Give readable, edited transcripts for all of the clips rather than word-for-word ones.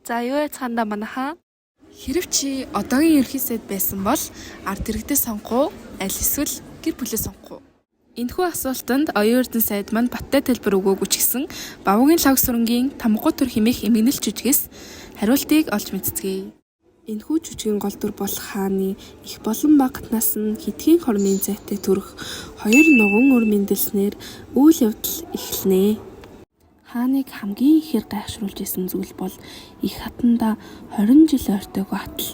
За юу яцгаанда манайхаа Хэрэв чи одоогийн ерөнхий сайд байсан бол ард иргэдээ сонгох уу, аль эсвэл гэр бүлээ сонгох уу? Энэхүү асуултанд оюун эрдэнэ сайд манд баттай хэлбэр өгөөгүй ч гэсэн Бавуугийн лав сүрэнгийн Тамгуу төр хэмээх эмгэнэл жүжигээс хариултыг олж мэдцгээе. Энэхүү жүжигийн гол дүр бол хааны их болон бага гатнаас нь хэдхэн хормын зайтай төрөх хоёр нуган өр мэндэлснээр үйл явдал эхэлнэ. Хааныг хамгийн ихээр гайхшруулж исэн зүйл бол их хатанда 20 жил ойртойгоо атал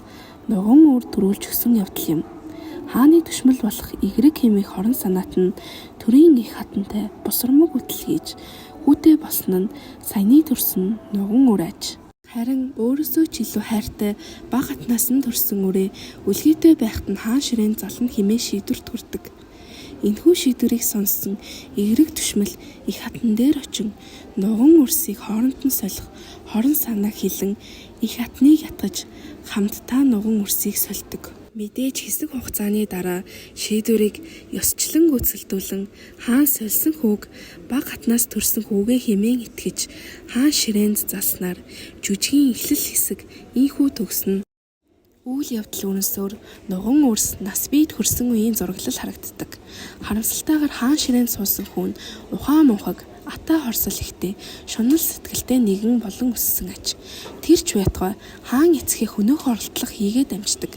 нуган үр төрүүлж өгсөн явдал юм. Хааны төшмөл болох игрэг хэмээх хорон санаат нь төрийн их хатантай бусрамг үтэл хийж хүүтэй болсон нь саяны төрсөн нуган үр аж. Харин өөрөөсөө ч илүү хайртай бага хатнаас нь төрсөн үрээ үлгийтэй байхад нь хаан ширээн зална хэмээн шийдвэрт хүрдэг. Энэхүү шийдвэрийг сонссон игрэг төшмөл их хатан дээр очин нуган үрсийг хооронд нь солих хорон санаа хилэн их хатныг ятгаж хамтдаа нуган үрсийг сольдог. Мэдээж хэсэг хугацааны дараа шийдвэрийг ёсчлон гүйцэлдүүлэн хаан сольсон хүүг бага хатнаас төрсөн хүүгээ хэмээн итгэж хаан ширээнд залснаар жүжигийн эхлэл хэсэг ийхүү төгснө. Үйл явдал өрнөсөөр нуган үрс нас бийд хүрсэн үеийн зураглал харагддаг. Харамсалтайгаар хаан ширээнд суусан хүн ухаан мунхаг атаа хорсол ихтэй шунал сэтгэлтэй нэгэн болон өссөн аж. Тэр ч байтугай хаан эцгийн хөнөөх оролдлого хийгээд амждаг.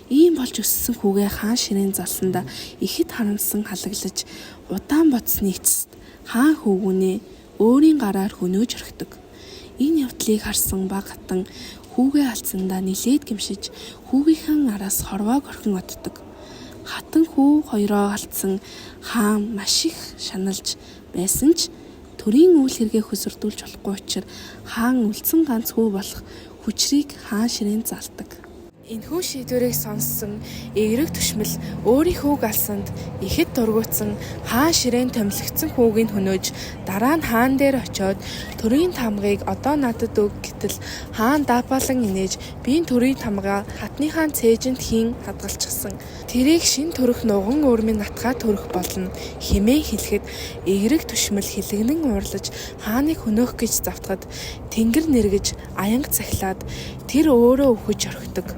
Ийм болж өссөн хүүгээ хаан ширээнд залсандаа ихэд харамсан халаглаж удаан бодсны эцэст хаан хүүгүнээ өөрийн гараар хөнөөж орхидог. Энэ явдлыг харсан бага хатан хүүгээ алдсандаа нилээд гимшиж хүүгийнхэн араас хорвоог орхин оддог. Хатан хүү хоёроо алдсан хаан маш их шаналж байсан ч төрийн үйл хэрэгээ хөсөрдүүлж болохгүй учраас хаан үлдсэн ганц хүү болох хүчрийг хаан ширээнд залдаг. Энэхүү шийдвэрийг сонссон игрэг төшмөл өөрийнхөөг алсанд ихэд дургуутсан хаан ширээнд томилогдсон хүүгийг хөнөөж дараа нь хаан дээр очиод төрийн тамгыг одоо надад өг гэтэл хаан даапаалан инээж би төрийн тамгаа хатныхаа цээжинд хийн хадгалчихсан. Тэрийг шин төрөх нуган өөрмийн натгаа төрөх болно хэмээн хэлэхэд игрэг төшмөл хилэгнэн уурлаж хааныг хөнөөх гэж завтахад тэнгэр нэргэж аянга цахилаад тэр өөрөө өвхөж орхидог.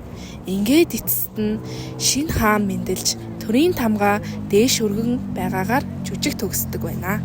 Ингээд эцэст нь шинэ хаан мэндэлж төрийн тамгаа дээш өргөн байгаагаар жүжиг төгсдөг байна.